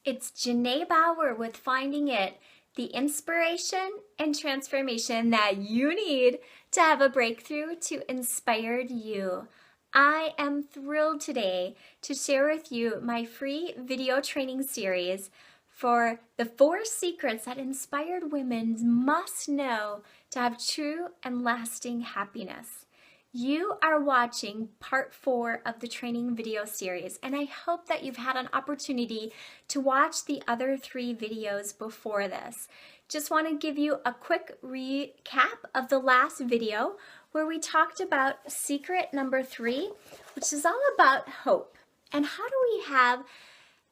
It's Janae Bauer with Finding It, the inspiration and transformation that you need to have a breakthrough to inspire you. I am thrilled today to share with you my free video training series for the 4 secrets that inspired women must know to have true and lasting happiness. You are watching part 4 of the training video series, and I hope that you've had an opportunity to watch the other 3 videos before this. Just want to give you a quick recap of the last video where we talked about secret number 3, which is all about hope. And how do we have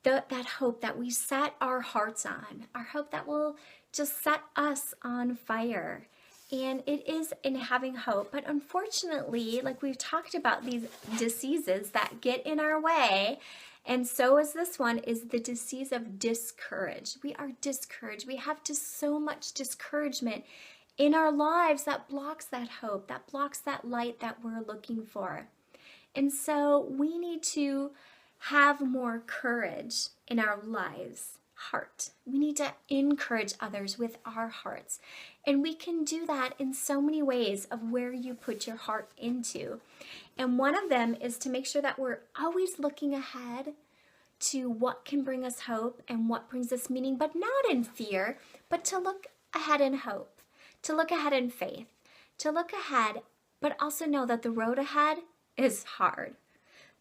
that hope that we set our hearts on, our hope that will just set us on fire. And it is in having hope, but unfortunately, like we've talked about, these diseases that get in our way, and so is this one, is the disease of discourage. We are discouraged. We have just so much discouragement in our lives that blocks that hope, that blocks that light that we're looking for. And so we need to have more courage in our lives. Heart. We need to encourage others with our hearts. And we can do that in so many ways of where you put your heart into. And one of them is to make sure that we're always looking ahead to what can bring us hope and what brings us meaning, but not in fear, but to look ahead in hope, to look ahead in faith, to look ahead, but also know that the road ahead is hard.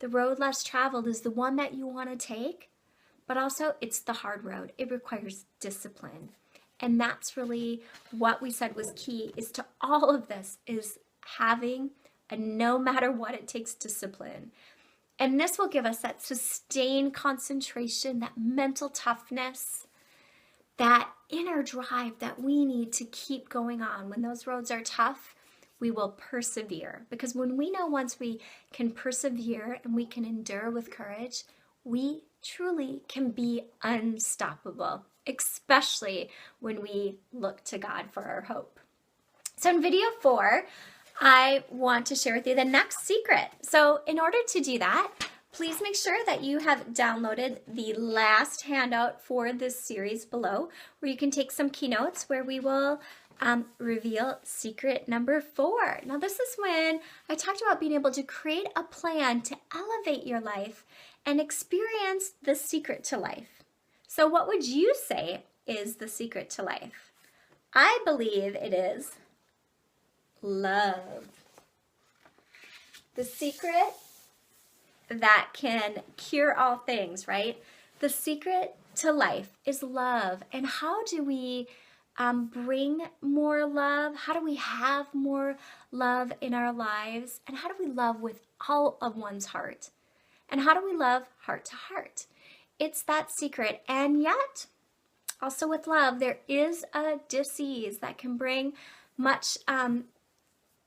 The road less traveled is the one that you want to take, but also it's the hard road. It requires discipline. And that's really what we said was key is to all of this, is having a no matter what it takes discipline. And this will give us that sustained concentration, that mental toughness, that inner drive that we need to keep going on. When those roads are tough, we will persevere. Because when we know once we can persevere and we can endure with courage, we truly can be unstoppable, especially when we look to God for our hope. So in video 4, I want to share with you the next secret. So in order to do that, please make sure that you have downloaded the last handout for this series below, where you can take some keynotes where we will reveal secret number 4. Now this is when I talked about being able to create a plan to elevate your life and experience the secret to life. So what would you say is the secret to life? I believe it is love. The secret that can cure all things, right? The secret to life is love. And how do we bring more love? How do we have more love in our lives? And how do we love with all of one's heart? And how do we love heart to heart? It's that secret. And yet, also with love, there is a disease that can bring much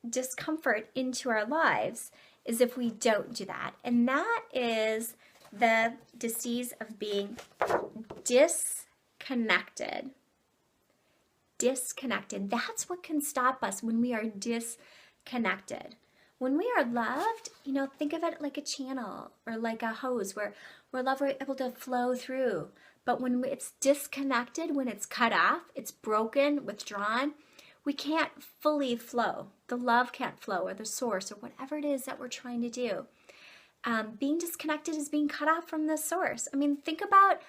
discomfort into our lives, is if we don't do that. And that is the disease of being disconnected. Disconnected. That's what can stop us when we are disconnected. When we are loved, think of it like a channel or like a hose where love is able to flow through. But when it's disconnected, when it's cut off, it's broken, withdrawn, we can't fully flow. The love can't flow, or the source, or whatever it is that we're trying to do. Being disconnected is being cut off from the source. I mean, think about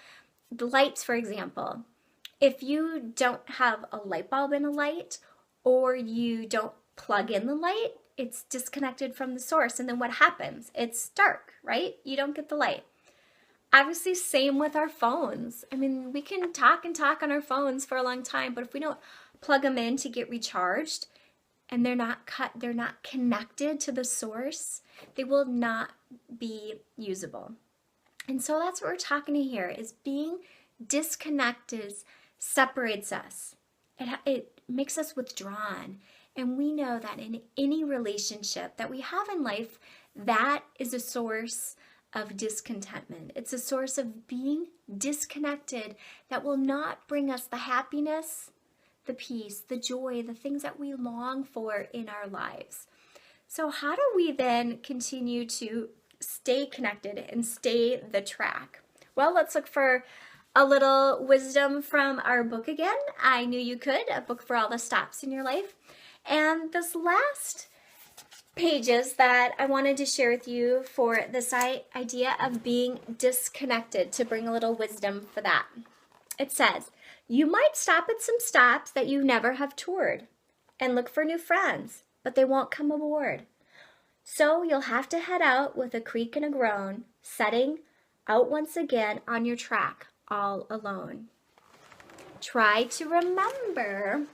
the lights, for example. If you don't have a light bulb in a light, or you don't plug in the light, it's disconnected from the source. And then what happens? It's dark, right? You don't get the light. Obviously, same with our phones. I mean, we can talk and talk on our phones for a long time, but if we don't plug them in to get recharged and they're not connected to the source, they will not be usable. And so that's what we're talking to here, is being disconnected separates us. It makes us withdrawn. And we know that in any relationship that we have in life, that is a source of discontentment. It's a source of being disconnected that will not bring us the happiness, the peace, the joy, the things that we long for in our lives. So how do we then continue to stay connected and stay the track? Well, let's look for a little wisdom from our book again. I Knew You Could, a book for all the stops in your life. And this last pages that I wanted to share with you for this idea of being disconnected, to bring a little wisdom for that. It says, you might stop at some stops that you never have toured and look for new friends, but they won't come aboard. So you'll have to head out with a creak and a groan, setting out once again on your track, all alone. Try to remember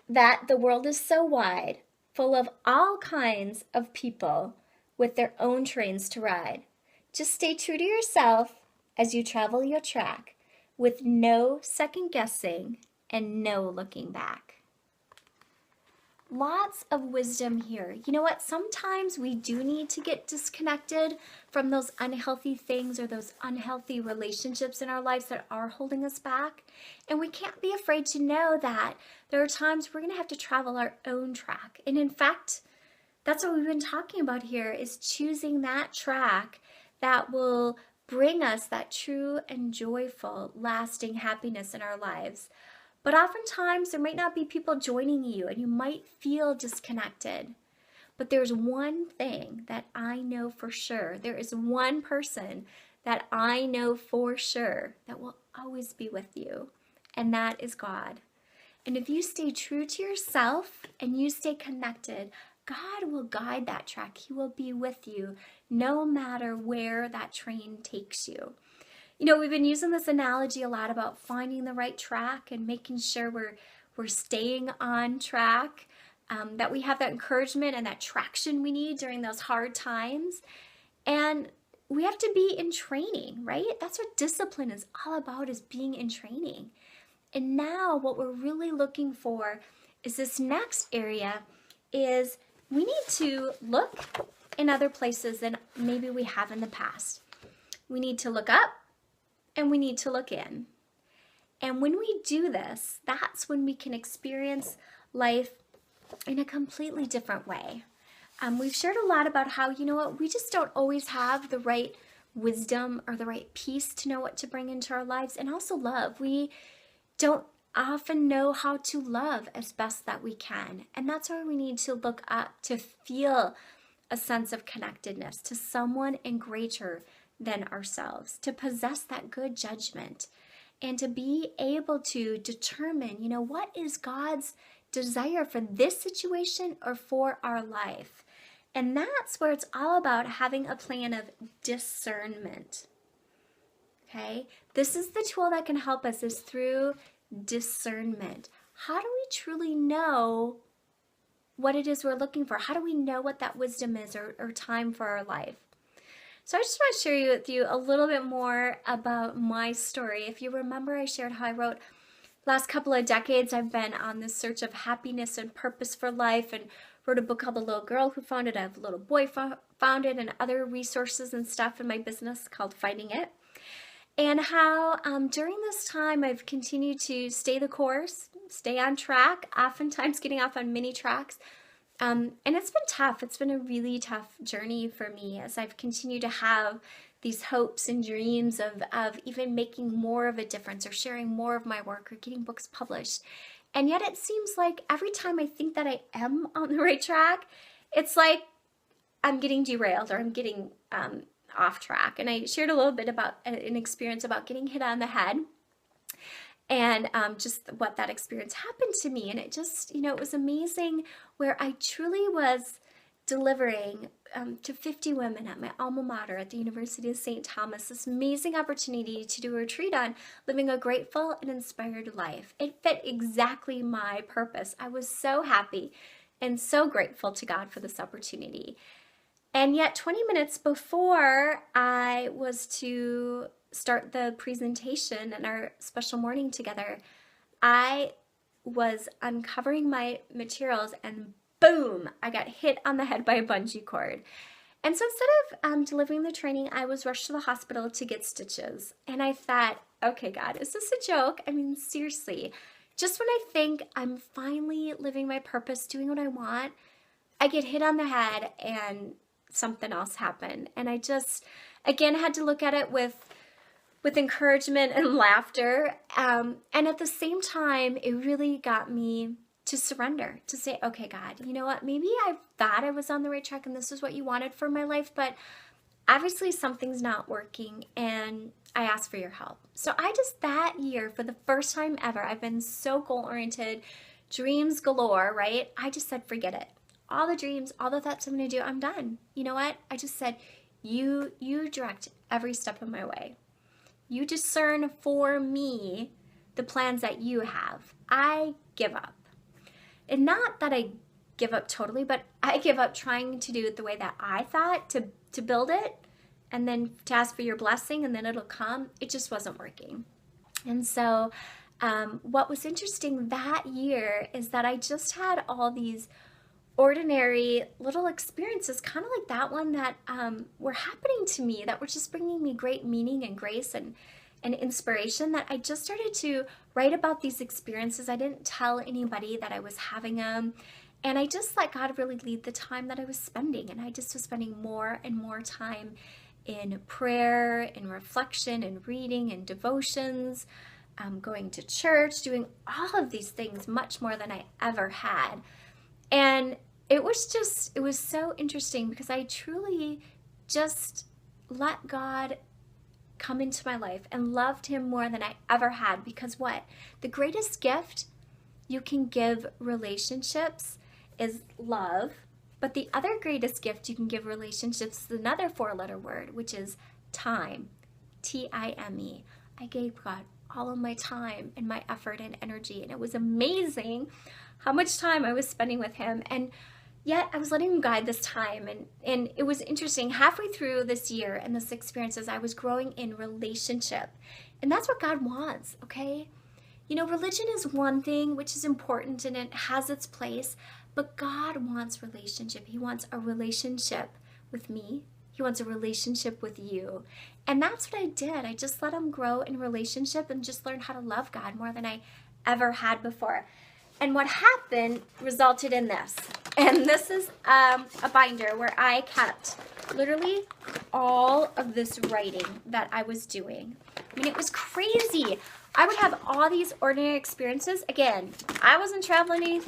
that the world is so wide, full of all kinds of people with their own trains to ride. Just stay true to yourself as you travel your track, with no second guessing and no looking back. Lots of wisdom here. You know what? Sometimes we do need to get disconnected from those unhealthy things or those unhealthy relationships in our lives that are holding us back. And we can't be afraid to know that there are times we're going to have to travel our own track. And in fact, that's what we've been talking about here, is choosing that track that will bring us that true and joyful, lasting happiness in our lives. But oftentimes there might not be people joining you and you might feel disconnected. But there's one thing that I know for sure. There is one person that I know for sure that will always be with you, and that is God. And if you stay true to yourself and you stay connected, God will guide that track. He will be with you no matter where that train takes you. You know, we've been using this analogy a lot about finding the right track and making sure we're staying on track, that we have that encouragement and that traction we need during those hard times. And we have to be in training, right? That's what discipline is all about, is being in training. And now what we're really looking for is this next area is we need to look in other places than maybe we have in the past. We need to look up and we need to look in. And when we do this, that's when we can experience life in a completely different way. We've shared a lot about how, you know what, we just don't always have the right wisdom or the right peace to know what to bring into our lives, and also love. We don't often know how to love as best that we can. And that's why we need to look up, to feel a sense of connectedness to someone and greater than ourselves, to possess that good judgment, and to be able to determine, you know, what is God's desire for this situation or for our life. And that's where it's all about having a plan of discernment. Okay? This is the tool that can help us, is through discernment. How do we truly know what it is we're looking for? How do we know what that wisdom is, or time for our life? So I just want to share with you a little bit more about my story. If you remember, I shared how I wrote, last couple of decades I've been on this search of happiness and purpose for life, and wrote a book called The Little Girl Who Found It. I have a little boy found it, and other resources and stuff in my business called Finding It. And how during this time I've continued to stay the course, stay on track, oftentimes getting off on mini tracks. And it's been tough. It's been a really tough journey for me as I've continued to have these hopes and dreams of even making more of a difference, or sharing more of my work, or getting books published. And yet it seems like every time I think that I am on the right track, it's like I'm getting derailed, or I'm getting off track. And I shared a little bit about an experience about getting hit on the head, and just what that experience happened to me. And it just, you know, it was amazing, where I truly was delivering to 50 women at my alma mater at the University of St. Thomas, this amazing opportunity to do a retreat on living a grateful and inspired life. It fit exactly my purpose. I was so happy and so grateful to God for this opportunity. And yet 20 minutes before I was to start the presentation and our special morning together, I was uncovering my materials, and boom, I got hit on the head by a bungee cord. And so instead of delivering the training, I was rushed to the hospital to get stitches. And I thought, okay, God, is this a joke? I mean, seriously, just when I think I'm finally living my purpose, doing what I want, I get hit on the head and something else happened. And I just, again, had to look at it with with encouragement and laughter. And at the same time, it really got me to surrender, to say, okay, God, you know what? Maybe I thought I was on the right track and this is what you wanted for my life, but obviously something's not working and I ask for your help. So I just, that year, for the first time ever, I've been so goal-oriented, dreams galore, right? I just said, forget it. All the dreams, all the thoughts I'm going to do, I'm done. You know what? I just said, you direct every step of my way. You discern for me the plans that you have. I give up. And not that I give up totally, but I give up trying to do it the way that I thought to build it and then to ask for your blessing and then it'll come. It just wasn't working. And so what was interesting that year is that I just had all these ordinary little experiences, kind of like that one that were happening to me, that were just bringing me great meaning and grace and inspiration, that I just started to write about these experiences. I didn't tell anybody that I was having them. And I just let God really lead the time that I was spending. And I just was spending more and more time in prayer, in reflection, and reading, and devotions, going to church, doing all of these things much more than I ever had. And it was so interesting because I truly just let God come into my life and loved him more than I ever had. Because what? The greatest gift you can give relationships is love. But the other greatest gift you can give relationships is another 4-letter word, which is time. T-I-M-E. I gave God all of my time and my effort and energy. And it was amazing how much time I was spending with him. And yet I was letting him guide this time. And it was interesting. Halfway through this year and this experiences, I was growing in relationship. And that's what God wants, okay? You know, religion is one thing, which is important and it has its place. But God wants relationship. He wants a relationship with me. He wants a relationship with you. And that's what I did. I just let him grow in relationship and just learn how to love God more than I ever had before. And what happened resulted in this. And this is a binder where I kept literally all of this writing that I was doing. I mean, it was crazy. I would have all these ordinary experiences. Again, I wasn't traveling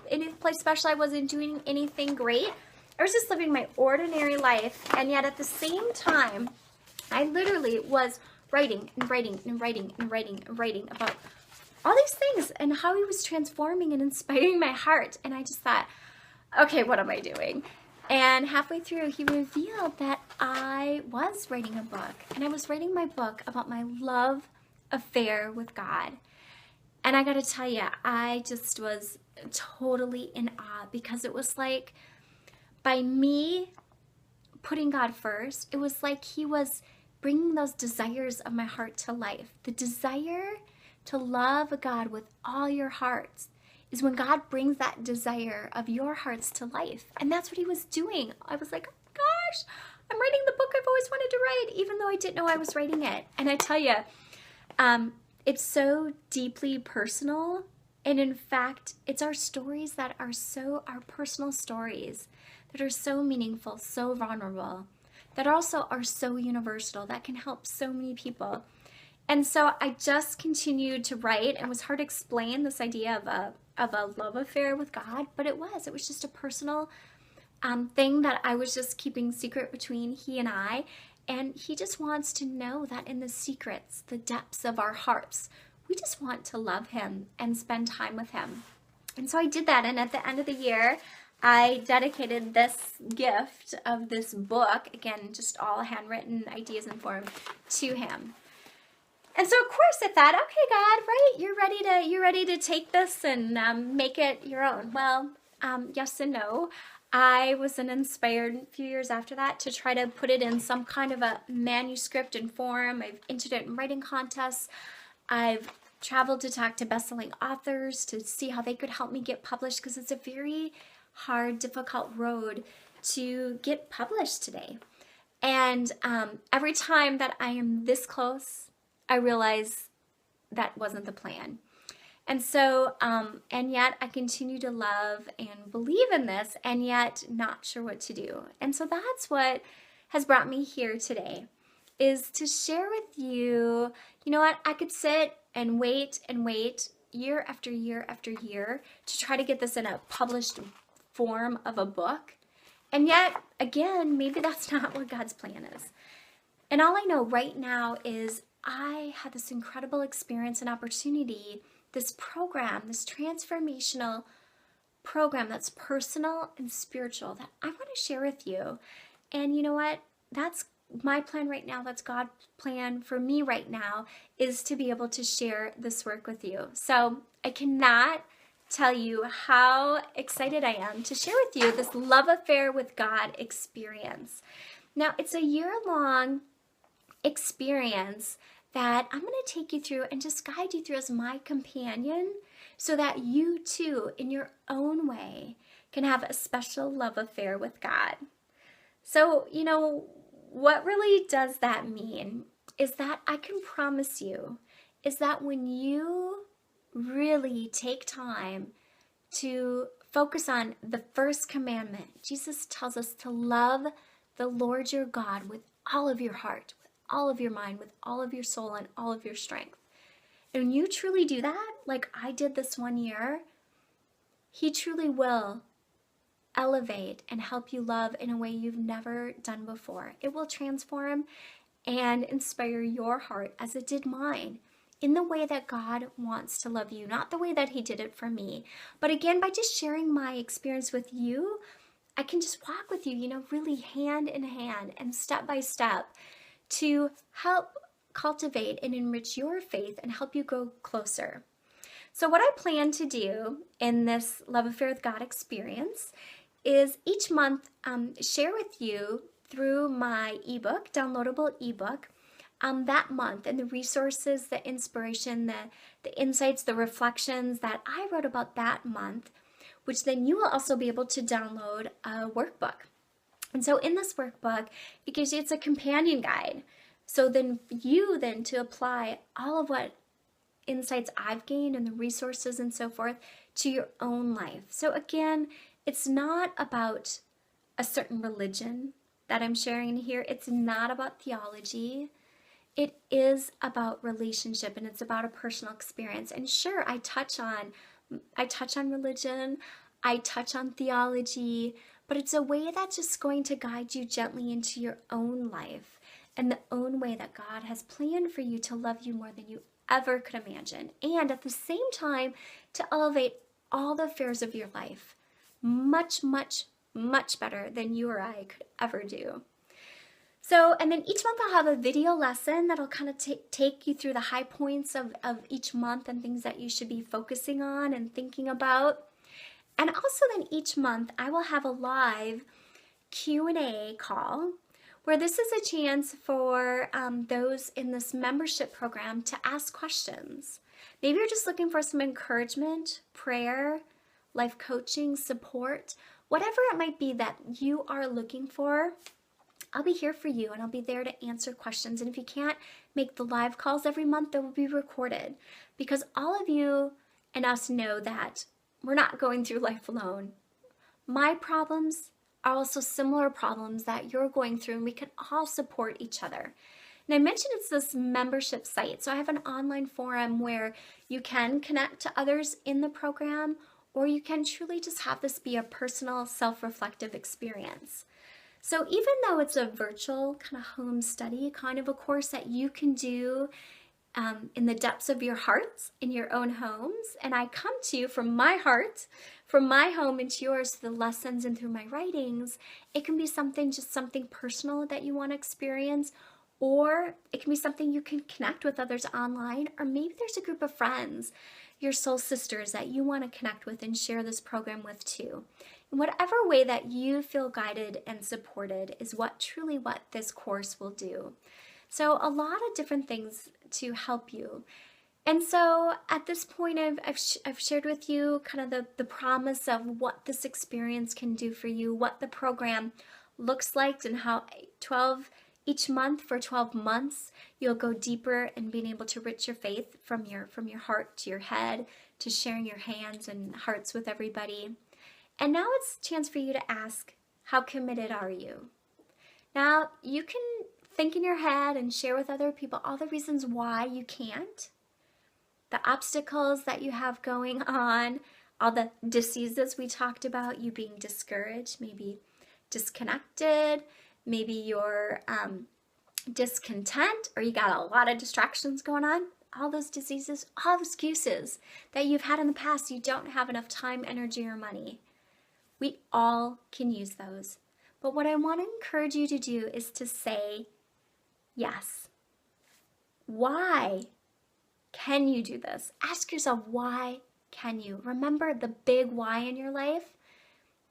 any place special. I wasn't doing anything great. I was just living my ordinary life. And yet at the same time, I literally was writing and writing and writing and writing and writing about all these things and how he was transforming and inspiring my heart. And I just thought, okay, what am I doing? And halfway through, he revealed that I was writing a book. And I was writing my book about my love affair with God. And I gotta tell you, I just was totally in awe because it was like, by me putting God first, it was like he was bringing those desires of my heart to life. The desire to love God with all your hearts is when God brings that desire of your hearts to life. And that's what he was doing. I was like, oh gosh, I'm writing the book I've always wanted to write, even though I didn't know I was writing it. And I tell you, it's so deeply personal. And in fact, it's our stories that are our personal stories that are so meaningful, so vulnerable, that also are so universal, that can help so many people. And so I just continued to write, and it was hard to explain this idea of a love affair with God, but it was just a personal thing that I was just keeping secret between he and I. And he just wants to know that in the secrets, the depths of our hearts, we just want to love him and spend time with him. And so I did that. And at the end of the year, I dedicated this gift of this book, again, just all handwritten ideas and form, to him. And so, of course, I thought, okay, God, right, you're ready to take this and make it your own. Well, yes and no. I was inspired a few years after that to try to put it in some kind of a manuscript and form. I've entered it in writing contests. I've traveled to talk to best-selling authors to see how they could help me get published, because it's a very hard, difficult road to get published today. And every time that I am this close, I realize that wasn't the plan. And so, and yet I continue to love and believe in this, and yet not sure what to do. And so that's what has brought me here today. is to share with you, you know what, I could sit and wait year after year after year to try to get this in a published form of a book. And yet, again, maybe that's not what God's plan is. And all I know right now is I had this incredible experience and opportunity, this program, this transformational program that's personal and spiritual that I want to share with you. And you know what? That's my plan right now. That's God's plan for me right now, is to be able to share this work with you. So I cannot tell you how excited I am to share with you this Love Affair with God experience. Now, it's a year-long experience that I'm going to take you through and just guide you through as my companion so that you too, in your own way, can have a special love affair with God. So, you know, what really does that mean is that I can promise you is that when you really take time to focus on the first commandment, Jesus tells us to love the Lord your God with all of your heart, with all of your mind, with all of your soul, and all of your strength. And when you truly do that, like I did this one year, He truly will elevate and help you love in a way you've never done before. It will transform and inspire your heart as it did mine, in the way that God wants to love you, not the way that He did it for me. But again, by just sharing my experience with you, I can just walk with you, you know, really hand in hand and step by step to help cultivate and enrich your faith and help you go closer. So what I plan to do in this Love Affair with God experience is each month share with you through my ebook, downloadable ebook, that month, and the resources, the inspiration, the insights, the reflections that I wrote about that month, which then you will also be able to download a workbook. And so in this workbook, it's a companion guide. So then to apply all of what insights I've gained and the resources and so forth to your own life. So again, it's not about a certain religion that I'm sharing here. It's not about theology. It is about relationship, and it's about a personal experience. And sure, I touch on religion, I touch on theology, but it's a way that's just going to guide you gently into your own life and the own way that God has planned for you to love you more than you ever could imagine. And at the same time, to elevate all the affairs of your life much, much, much better than you or I could ever do. So, and then each month I'll have a video lesson that'll kind of take you through the high points of each month and things that you should be focusing on and thinking about. And also then each month I will have a live Q&A call where this is a chance for those in this membership program to ask questions. Maybe you're just looking for some encouragement, prayer, life coaching, support, whatever it might be that you are looking for. I'll be here for you, and I'll be there to answer questions. And if you can't make the live calls every month, they will be recorded, because all of you and us know that we're not going through life alone. My problems are also similar problems that you're going through, and we can all support each other. And I mentioned it's this membership site. So I have an online forum where you can connect to others in the program, or you can truly just have this be a personal, self-reflective experience. So even though it's a virtual kind of home study, kind of a course that you can do in the depths of your hearts, in your own homes, and I come to you from my heart, from my home into yours, through the lessons and through my writings, it can be something personal that you want to experience, or it can be something you can connect with others online, or maybe there's a group of friends, your soul sisters, that you want to connect with and share this program with too. In whatever way that you feel guided and supported is what this course will do. So a lot of different things to help you. And so at this point, I've shared with you kind of the promise of what this experience can do for you, what the program looks like, and how each month for 12 months, you'll go deeper in being able to enrich your faith from your heart to your head, to sharing your hands and hearts with everybody. And now it's a chance for you to ask, how committed are you? Now, you can think in your head and share with other people all the reasons why you can't, the obstacles that you have going on, all the diseases we talked about, you being discouraged, maybe disconnected, maybe you're discontent, or you got a lot of distractions going on, all those diseases, all the excuses that you've had in the past, you don't have enough time, energy, or money. We all can use those. But what I want to encourage you to do is to say yes. Why can you do this? Ask yourself, why can you? Remember the big why in your life,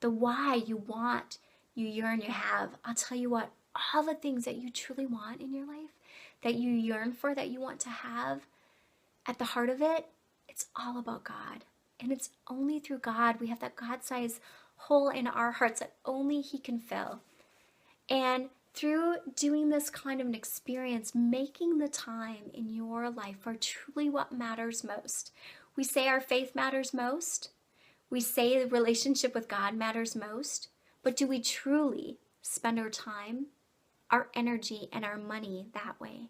the why you want, you yearn, you have. I'll tell you what, all the things that you truly want in your life, that you yearn for, that you want to have, at the heart of it, it's all about God. And it's only through God, we have that God-sized hole in our hearts that only He can fill. And through doing this kind of an experience, making the time in your life for truly what matters most. We say our faith matters most. We say the relationship with God matters most. But do we truly spend our time, our energy, and our money that way?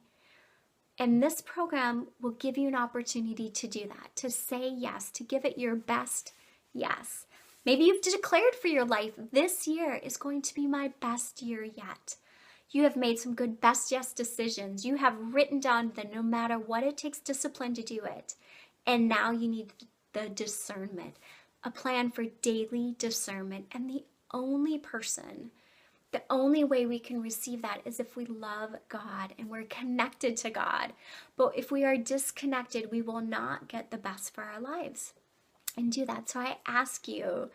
And this program will give you an opportunity to do that, to say yes, to give it your best yes. Maybe you've declared for your life, this year is going to be my best year yet. You have made some good best yes decisions. You have written down that no matter what it takes, discipline to do it. And now you need the discernment, a plan for daily discernment. And the only way we can receive that is if we love God and we're connected to God. But if we are disconnected, we will not get the best for our lives and do that. So I ask you,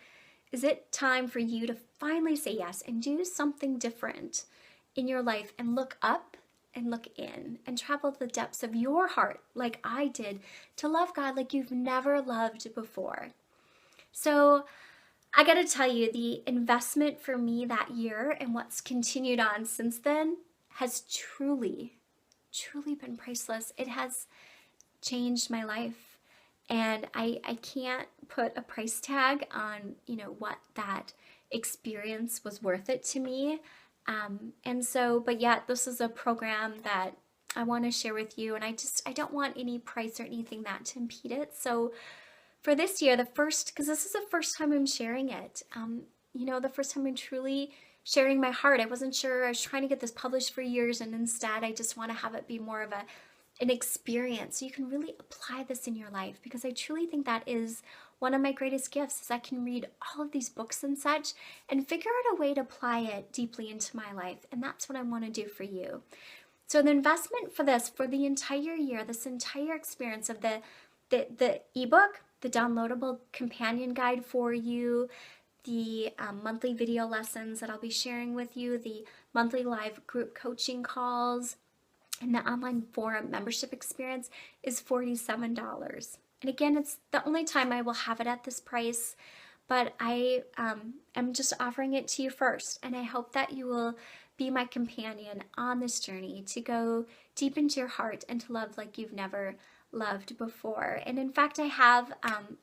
is it time for you to finally say yes and do something different in your life and look up and look in and travel the depths of your heart like I did to love God like you've never loved before? So I got to tell you, the investment for me that year and what's continued on since then has truly, truly been priceless. It has changed my life. And I can't put a price tag on, what that experience was worth it to me. But yet this is a program that I want to share with you. And I don't want any price or anything that to impede it. So for this year, because this is the first time I'm sharing it, the first time I'm truly sharing my heart. I wasn't sure. I was trying to get this published for years, and instead I just want to have it be more of an experience so you can really apply this in your life, because I truly think that is one of my greatest gifts, is I can read all of these books and such and figure out a way to apply it deeply into my life, and that's what I want to do for you. So the investment for this, for the entire year, this entire experience of the ebook, the downloadable companion guide for you, the monthly video lessons that I'll be sharing with you, the monthly live group coaching calls, and the online forum membership experience is $47. And again, it's the only time I will have it at this price, but I am just offering it to you first. And I hope that you will be my companion on this journey to go deep into your heart and to love like you've never loved before. And in fact, I have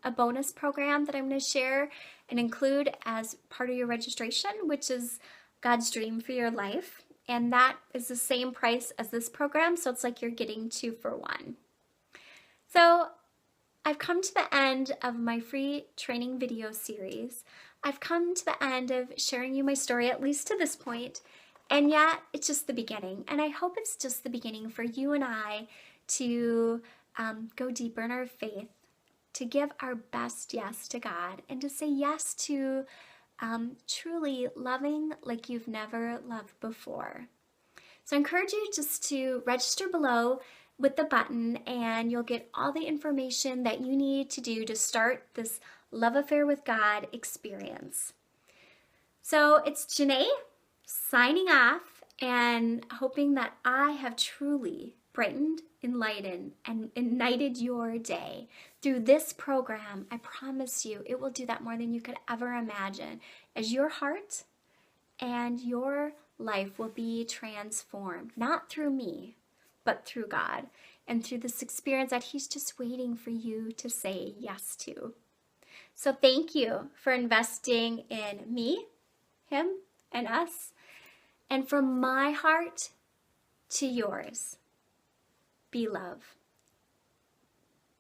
a bonus program that I'm going to share and include as part of your registration, which is God's Dream for Your Life. And that is the same price as this program, so it's like you're getting 2 for 1. So I've come to the end of my free training video series. I've come to the end of sharing you my story, at least to this point, and yet it's just the beginning. And I hope it's just the beginning for you and I to go deeper in our faith, to give our best yes to God, and to say yes to truly loving like you've never loved before. So I encourage you just to register below with the button, and you'll get all the information that you need to do to start this Love Affair with God experience. So it's Janae signing off, and hoping that I have truly brightened, enlightened, and ignited your day through this program. I promise you it will do that more than you could ever imagine, as your heart and your life will be transformed, not through me, but through God, and through this experience that He's just waiting for you to say yes to. So thank you for investing in me, Him, and us. And from my heart, to yours. Be love.